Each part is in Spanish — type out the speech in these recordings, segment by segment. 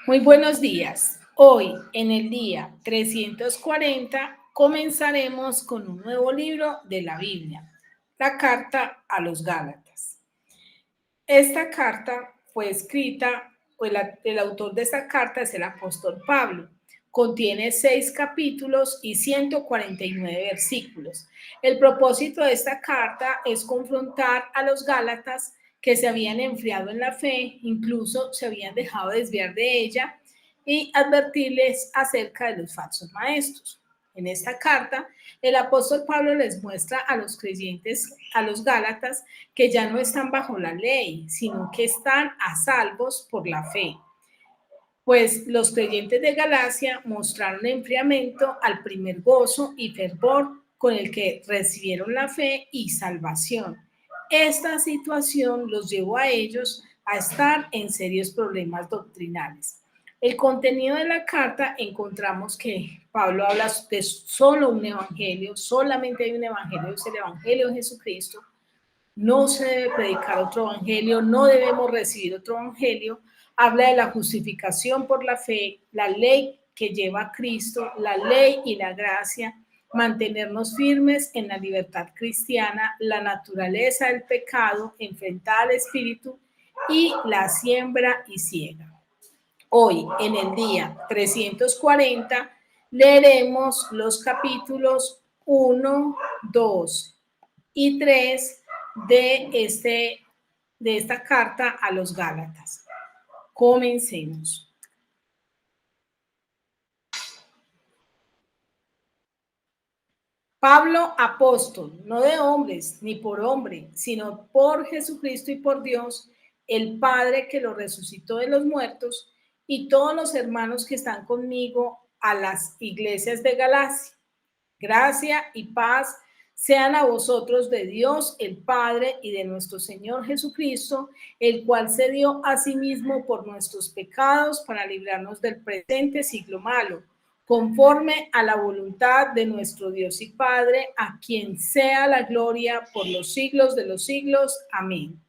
Muy buenos días. Hoy, en el día 340, comenzaremos con un nuevo libro de la Biblia, la Carta a los Gálatas. Esta carta fue escrita, o el autor de esta carta es el apóstol Pablo. Contiene 6 capítulos y 149 versículos. El propósito de esta carta es confrontar a los Gálatas que se habían enfriado en la fe, incluso se habían dejado desviar de ella, y advertirles acerca de los falsos maestros. En esta carta, el apóstol Pablo les muestra a los creyentes, a los Gálatas, que ya no están bajo la ley, sino que están a salvos por la fe. Pues los creyentes de Galacia mostraron enfriamiento al primer gozo y fervor con el que recibieron la fe y salvación. Esta situación los llevó a ellos a estar en serios problemas doctrinales. El contenido de la carta encontramos que Pablo habla de solo un evangelio, solamente hay un evangelio, es el evangelio de Jesucristo. No se debe predicar otro evangelio, no debemos recibir otro evangelio. Habla de la justificación por la fe, la ley que lleva a Cristo, la ley y la gracia, mantenernos firmes en la libertad cristiana, la naturaleza del pecado, enfrentar al espíritu y la siembra y siega. Hoy, en el día 340, leeremos los capítulos 1, 2 y 3 de esta carta a los Gálatas. Comencemos. Pablo, apóstol, no de hombres ni por hombre, sino por Jesucristo y por Dios, el Padre que lo resucitó de los muertos, y todos los hermanos que están conmigo a las iglesias de Galacia. Gracia y paz sean a vosotros de Dios el Padre y de nuestro Señor Jesucristo, el cual se dio a sí mismo por nuestros pecados para librarnos del presente siglo malo, conforme a la voluntad de nuestro Dios y Padre, a quien sea la gloria por los siglos de los siglos. Amén.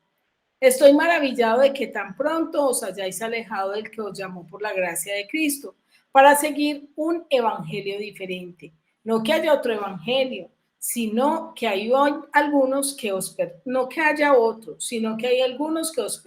Estoy maravillado de que tan pronto os hayáis alejado del que os llamó por la gracia de Cristo, para seguir un evangelio diferente. No que haya otro evangelio, sino que hay algunos que no que haya otro, sino que hay algunos que os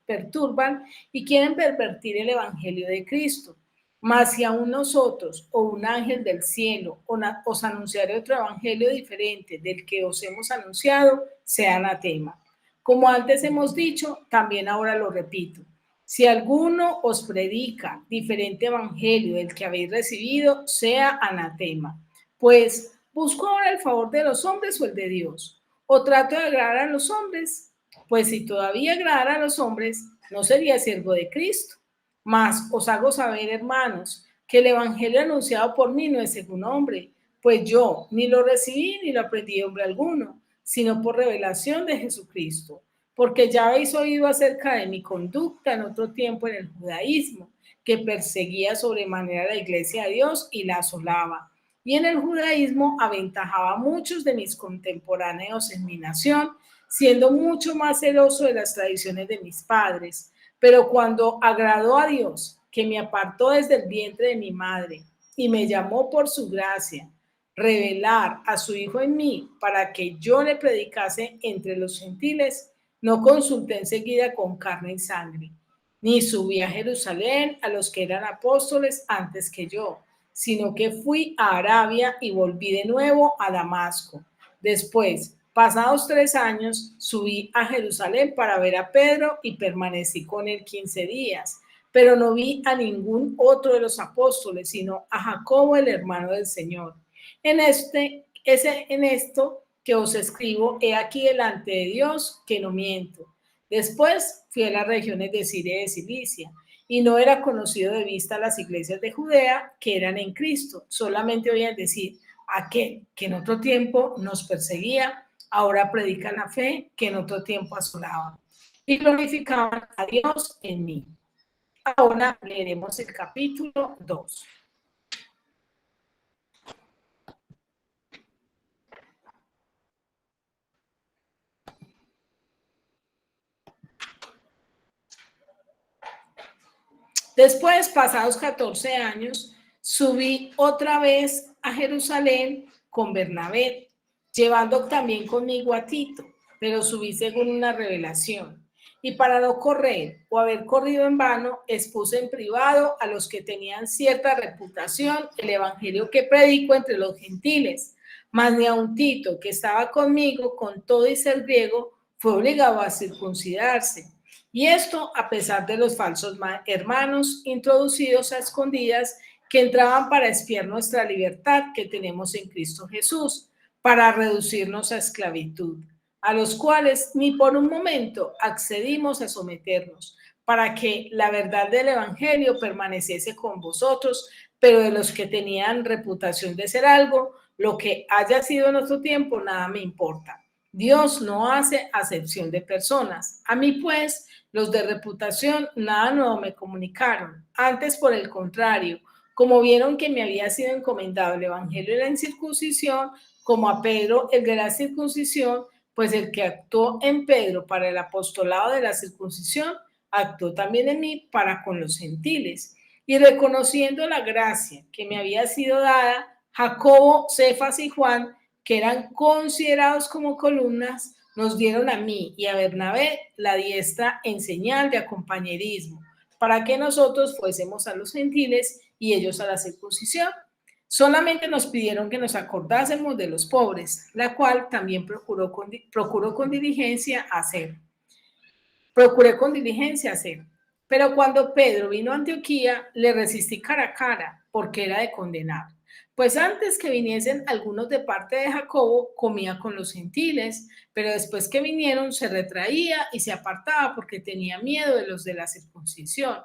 perturban y quieren pervertir el evangelio de Cristo. Mas si aún nosotros o un ángel del cielo os anunciare otro evangelio diferente del que os hemos anunciado, sea anatema. Como antes hemos dicho, también ahora lo repito. Si alguno os predica diferente evangelio del que habéis recibido, sea anatema. Pues, ¿busco ahora el favor de los hombres o el de Dios? ¿O trato de agradar a los hombres? Pues si todavía agradara a los hombres, no sería siervo de Cristo. Mas os hago saber, hermanos, que el evangelio anunciado por mí no es según hombre, pues yo ni lo recibí ni lo aprendí de hombre alguno, sino por revelación de Jesucristo, porque ya habéis oído acerca de mi conducta en otro tiempo en el judaísmo, que perseguía sobremanera la iglesia de Dios y la asolaba. Y en el judaísmo aventajaba a muchos de mis contemporáneos en mi nación, siendo mucho más celoso de las tradiciones de mis padres. Pero cuando agradó a Dios, que me apartó desde el vientre de mi madre y me llamó por su gracia, revelar a su Hijo en mí para que yo le predicase entre los gentiles, no consulté enseguida con carne y sangre, ni subí a Jerusalén a los que eran apóstoles antes que yo, sino que fui a Arabia y volví de nuevo a Damasco. Después, pasados 3 años, subí a Jerusalén para ver a Pedro y permanecí con él 15 días, pero no vi a ningún otro de los apóstoles, sino a Jacobo, el hermano del Señor. En esto que os escribo, he aquí delante de Dios que no miento. Después fui a las regiones de Siria y de Cilicia, y no era conocido de vista las iglesias de Judea que eran en Cristo. Solamente oían decir, aquel que en otro tiempo nos perseguía, ahora predica la fe que en otro tiempo asolaba. Y glorificaban a Dios en mí. Ahora leeremos el capítulo 2. Después, pasados 14 años, subí otra vez a Jerusalén con Bernabé, llevando también conmigo a Tito, pero subí según una revelación. Y para no correr o haber corrido en vano, expuse en privado a los que tenían cierta reputación el evangelio que predico entre los gentiles. Mas ni aun Tito, que estaba conmigo con todo y ser griego, fue obligado a circuncidarse. Y esto a pesar de los falsos hermanos introducidos a escondidas que entraban para espiar nuestra libertad que tenemos en Cristo Jesús, para reducirnos a esclavitud, a los cuales ni por un momento accedimos a someternos, para que la verdad del Evangelio permaneciese con vosotros, pero de los que tenían reputación de ser algo, lo que haya sido nuestro tiempo, nada me importa. Dios no hace acepción de personas. A mí, pues, los de reputación nada nuevo me comunicaron. Antes, por el contrario, como vieron que me había sido encomendado el evangelio de la incircuncisión, como a Pedro el de la circuncisión, pues el que actuó en Pedro para el apostolado de la circuncisión, actuó también en mí para con los gentiles. Y reconociendo la gracia que me había sido dada, Jacobo, Cefas y Juan, que eran considerados como columnas, nos dieron a mí y a Bernabé la diestra en señal de compañerismo, para que nosotros fuésemos a los gentiles y ellos a la circuncisión. Solamente nos pidieron que nos acordásemos de los pobres, la cual también procuré con diligencia hacer. Pero cuando Pedro vino a Antioquía, le resistí cara a cara, porque era de condenar. Pues antes que viniesen algunos de parte de Jacobo, comía con los gentiles, pero después que vinieron se retraía y se apartaba porque tenía miedo de los de la circuncisión.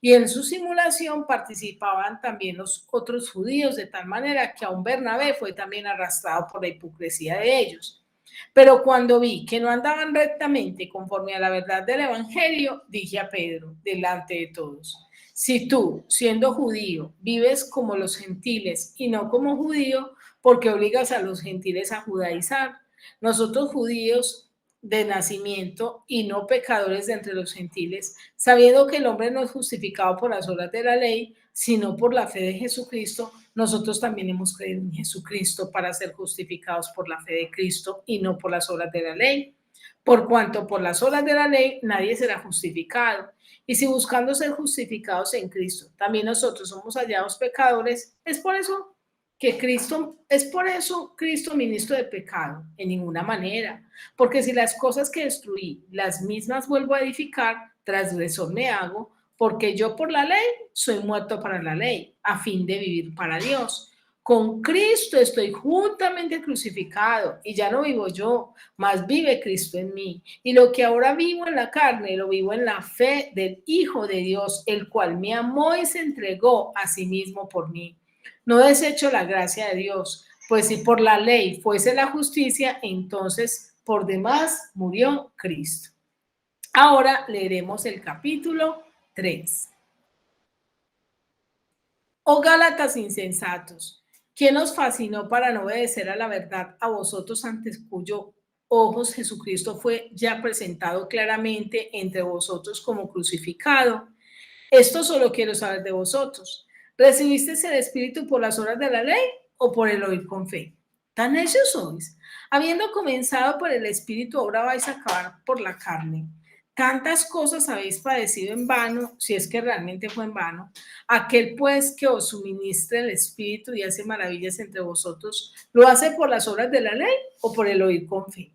Y en su simulación participaban también los otros judíos, de tal manera que aun Bernabé fue también arrastrado por la hipocresía de ellos. Pero cuando vi que no andaban rectamente conforme a la verdad del Evangelio, dije a Pedro, delante de todos, si tú, siendo judío, vives como los gentiles y no como judío, ¿por qué obligas a los gentiles a judaizar? Nosotros judíos de nacimiento y no pecadores de entre los gentiles, sabiendo que el hombre no es justificado por las obras de la ley, sino por la fe de Jesucristo, nosotros también hemos creído en Jesucristo para ser justificados por la fe de Cristo y no por las obras de la ley. Por cuanto por las obras de la ley nadie será justificado. Y si buscando ser justificados en Cristo, también nosotros somos hallados pecadores, es por eso Cristo ministro de pecado, en ninguna manera. Porque si las cosas que destruí, las mismas vuelvo a edificar, transgresor me hago, porque yo por la ley soy muerto para la ley, a fin de vivir para Dios. Con Cristo estoy juntamente crucificado y ya no vivo yo, mas vive Cristo en mí. Y lo que ahora vivo en la carne, lo vivo en la fe del Hijo de Dios, el cual me amó y se entregó a sí mismo por mí. No desecho la gracia de Dios, pues si por la ley fuese la justicia, entonces por demás murió Cristo. Ahora leeremos el capítulo 3. Oh Gálatas insensatos, ¿quién os fascinó para no obedecer a la verdad a vosotros antes cuyo ojos Jesucristo fue ya presentado claramente entre vosotros como crucificado? Esto solo quiero saber de vosotros. ¿Recibisteis el Espíritu por las obras de la ley o por el oír con fe? ¿Tan necios sois? Habiendo comenzado por el Espíritu, ahora vais a acabar por la carne. Tantas cosas habéis padecido en vano, si es que realmente fue en vano. Aquel pues que os suministra el Espíritu y hace maravillas entre vosotros, ¿lo hace por las obras de la ley o por el oír con fe?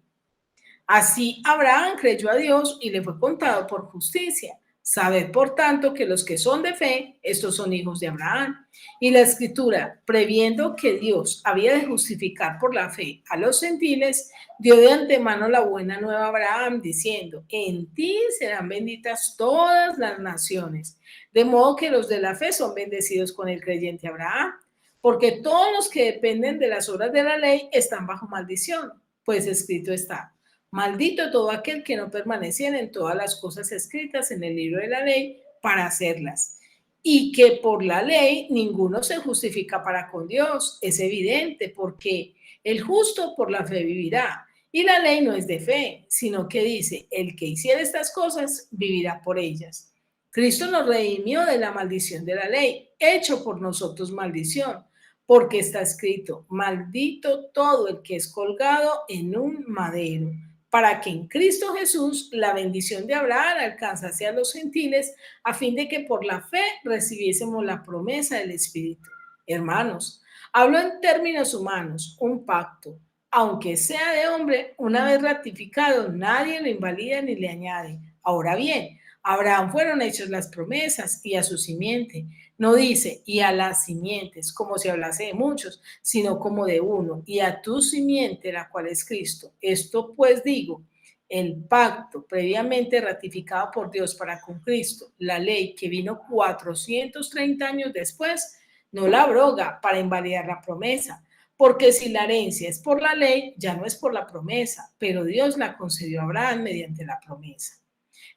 Así Abraham creyó a Dios y le fue contado por justicia. Sabed, por tanto, que los que son de fe, estos son hijos de Abraham. Y la Escritura, previendo que Dios había de justificar por la fe a los gentiles, dio de antemano la buena nueva a Abraham, diciendo, en ti serán benditas todas las naciones. De modo que los de la fe son bendecidos con el creyente Abraham, porque todos los que dependen de las obras de la ley están bajo maldición, pues escrito está. Maldito todo aquel que no permaneciera en todas las cosas escritas en el libro de la ley para hacerlas. Y que por la ley ninguno se justifica para con Dios. Es evidente, porque el justo por la fe vivirá. Y la ley no es de fe, sino que dice, el que hiciera estas cosas vivirá por ellas. Cristo nos redimió de la maldición de la ley, hecho por nosotros maldición, porque está escrito, maldito todo el que es colgado en un madero, para que en Cristo Jesús la bendición de Abraham alcanzase a los gentiles, a fin de que por la fe recibiésemos la promesa del Espíritu. Hermanos, hablo en términos humanos, un pacto, aunque sea de hombre, una vez ratificado, nadie lo invalida ni le añade. Ahora bien, a Abraham fueron hechas las promesas y a su simiente. No dice y a las simientes, como si hablase de muchos, sino como de uno, y a tu simiente, la cual es Cristo. Esto pues digo, el pacto previamente ratificado por Dios para con Cristo, la ley que vino 430 años después, no la abroga para invalidar la promesa, porque si la herencia es por la ley, ya no es por la promesa, pero Dios la concedió a Abraham mediante la promesa.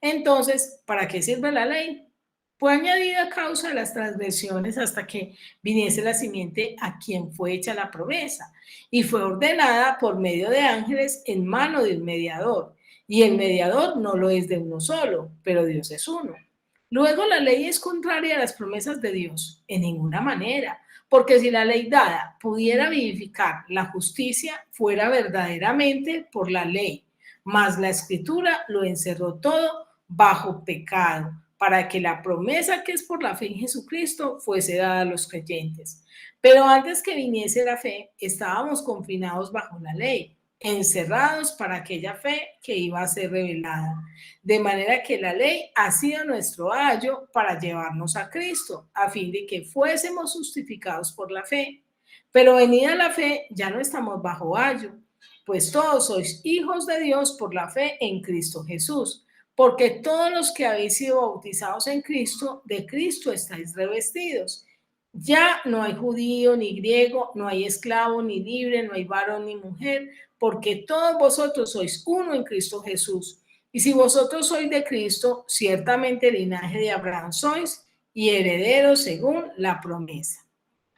Entonces, ¿para qué sirve la ley? Fue añadida a causa de las transgresiones hasta que viniese la simiente a quien fue hecha la promesa, y fue ordenada por medio de ángeles en mano de un mediador, y el mediador no lo es de uno solo, pero Dios es uno. Luego la ley es contraria a las promesas de Dios, en ninguna manera, porque si la ley dada pudiera vivificar la justicia, fuera verdaderamente por la ley, mas la escritura lo encerró todo bajo pecado, para que la promesa que es por la fe en Jesucristo fuese dada a los creyentes. Pero antes que viniese la fe, estábamos confinados bajo la ley, encerrados para aquella fe que iba a ser revelada. De manera que la ley ha sido nuestro ayo para llevarnos a Cristo, a fin de que fuésemos justificados por la fe. Pero venida la fe, ya no estamos bajo ayo, pues todos sois hijos de Dios por la fe en Cristo Jesús. Porque todos los que habéis sido bautizados en Cristo, de Cristo estáis revestidos. Ya no hay judío ni griego, no hay esclavo ni libre, no hay varón ni mujer, porque todos vosotros sois uno en Cristo Jesús. Y si vosotros sois de Cristo, ciertamente el linaje de Abraham sois y herederos según la promesa.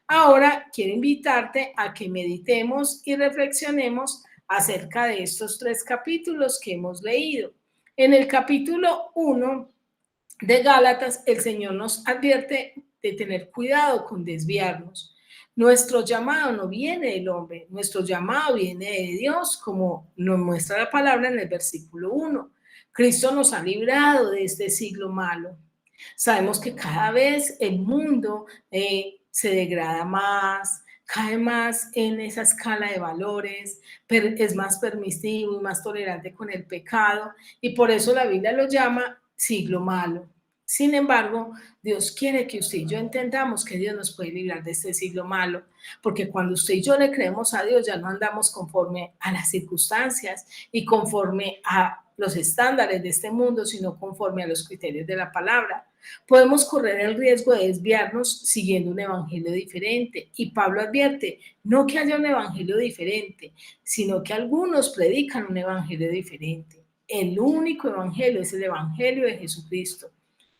Ahora quiero invitarte a que meditemos y reflexionemos acerca de estos 3 capítulos que hemos leído. En el capítulo 1 de Gálatas, el Señor nos advierte de tener cuidado con desviarnos. Nuestro llamado no viene del hombre, nuestro llamado viene de Dios, como nos muestra la palabra en el versículo 1. Cristo nos ha librado de este siglo malo. Sabemos que cada vez el mundo se degrada más, cae más en esa escala de valores, es más permisivo y más tolerante con el pecado, y por eso la Biblia lo llama siglo malo. Sin embargo, Dios quiere que usted y yo entendamos que Dios nos puede librar de este siglo malo, porque cuando usted y yo le creemos a Dios, ya no andamos conforme a las circunstancias y conforme a los estándares de este mundo, sino conforme a los criterios de la palabra. Podemos correr el riesgo de desviarnos siguiendo un evangelio diferente. Y Pablo advierte, no que haya un evangelio diferente, sino que algunos predican un evangelio diferente. El único evangelio es el evangelio de Jesucristo,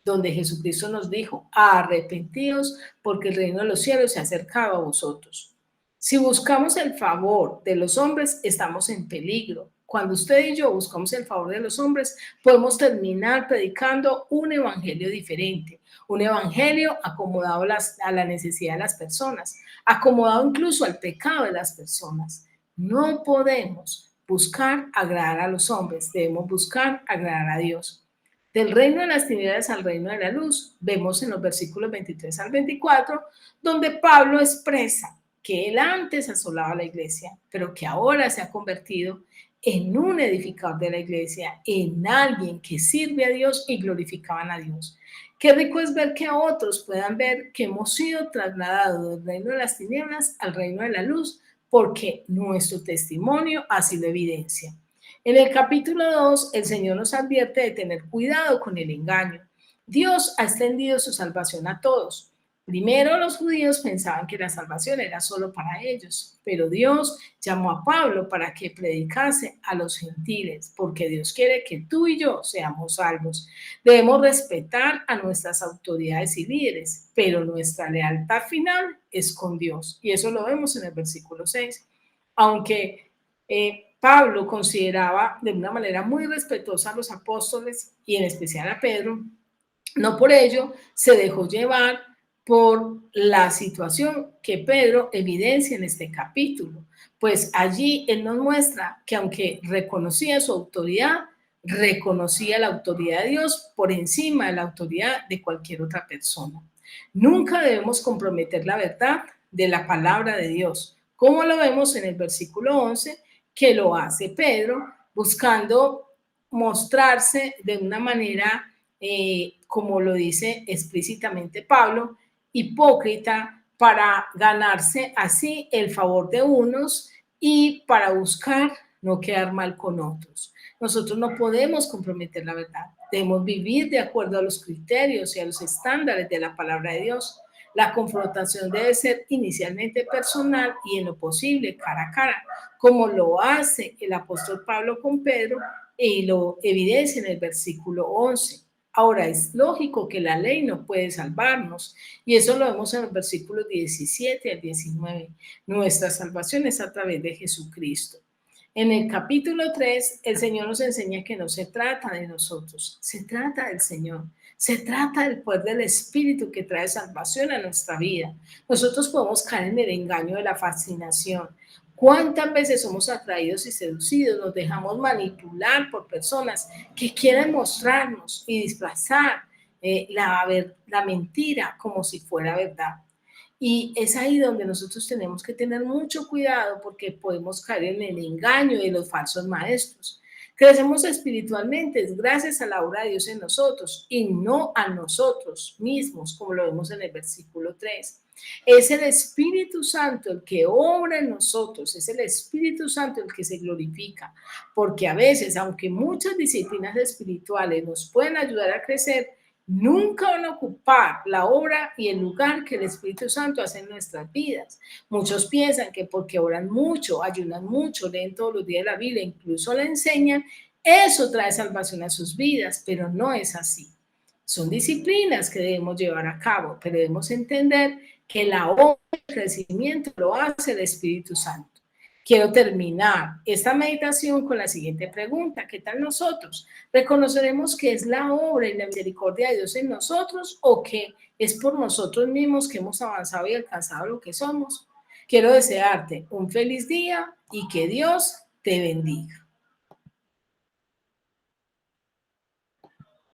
donde Jesucristo nos dijo, arrepentíos porque el reino de los cielos se ha acercado a vosotros. Si buscamos el favor de los hombres, estamos en peligro. Cuando usted y yo buscamos el favor de los hombres, podemos terminar predicando un evangelio diferente, un evangelio acomodado a la necesidad de las personas, acomodado incluso al pecado de las personas. No podemos buscar agradar a los hombres, debemos buscar agradar a Dios. Del reino de las tinieblas al reino de la luz, vemos en los versículos 23 al 24, donde Pablo expresa que él antes asolaba la iglesia, pero que ahora se ha convertido en un edificador de la iglesia, en alguien que sirve a Dios y glorificaban a Dios. Qué rico es ver que otros puedan ver que hemos sido trasladados del reino de las tinieblas al reino de la luz, porque nuestro testimonio así lo evidencia. En el capítulo 2, el Señor nos advierte de tener cuidado con el engaño. Dios ha extendido su salvación a todos. Primero los judíos pensaban que la salvación era solo para ellos, pero Dios llamó a Pablo para que predicase a los gentiles, porque Dios quiere que tú y yo seamos salvos. Debemos respetar a nuestras autoridades y líderes, pero nuestra lealtad final es con Dios, y eso lo vemos en el versículo 6. Aunque Pablo consideraba de una manera muy respetuosa a los apóstoles y en especial a Pedro, No por ello se dejó llevar por la situación que Pedro evidencia en este capítulo, pues allí él nos muestra que aunque reconocía su autoridad, reconocía la autoridad de Dios por encima de la autoridad de cualquier otra persona. Nunca debemos comprometer la verdad de la palabra de Dios, como lo vemos en el versículo 11, que lo hace Pedro, buscando mostrarse de una manera como lo dice explícitamente Pablo, hipócrita para ganarse así el favor de unos y para buscar no quedar mal con otros. Nosotros no podemos comprometer la verdad, debemos vivir de acuerdo a los criterios y a los estándares de la palabra de Dios. La confrontación debe ser inicialmente personal y en lo posible cara a cara, como lo hace el apóstol Pablo con Pedro y lo evidencia en el versículo 11. Ahora, es lógico que la ley no puede salvarnos, y eso lo vemos en los versículos 17 al 19. Nuestra salvación es a través de Jesucristo. En el capítulo 3, el Señor nos enseña que no se trata de nosotros, se trata del Señor. Se trata del poder del Espíritu que trae salvación a nuestra vida. Nosotros podemos caer en el engaño de la fascinación. ¿Cuántas veces somos atraídos y seducidos? Nos dejamos manipular por personas que quieren mostrarnos y disfrazar la mentira como si fuera verdad. Y es ahí donde nosotros tenemos que tener mucho cuidado porque podemos caer en el engaño de los falsos maestros. Crecemos espiritualmente gracias a la obra de Dios en nosotros y no a nosotros mismos, como lo vemos en el versículo 3. Es el Espíritu Santo el que obra en nosotros, es el Espíritu Santo el que se glorifica, porque a veces, aunque muchas disciplinas espirituales nos pueden ayudar a crecer, nunca van a ocupar la obra y el lugar que el Espíritu Santo hace en nuestras vidas. Muchos piensan que porque oran mucho, ayunan mucho, leen todos los días la Biblia, incluso la enseñan, eso trae salvación a sus vidas, pero no es así. Son disciplinas que debemos llevar a cabo, pero debemos entender que la obra del crecimiento lo hace el Espíritu Santo. Quiero terminar esta meditación con la siguiente pregunta. ¿Qué tal nosotros? ¿Reconoceremos que es la obra y la misericordia de Dios en nosotros o que es por nosotros mismos que hemos avanzado y alcanzado lo que somos? Quiero desearte un feliz día y que Dios te bendiga.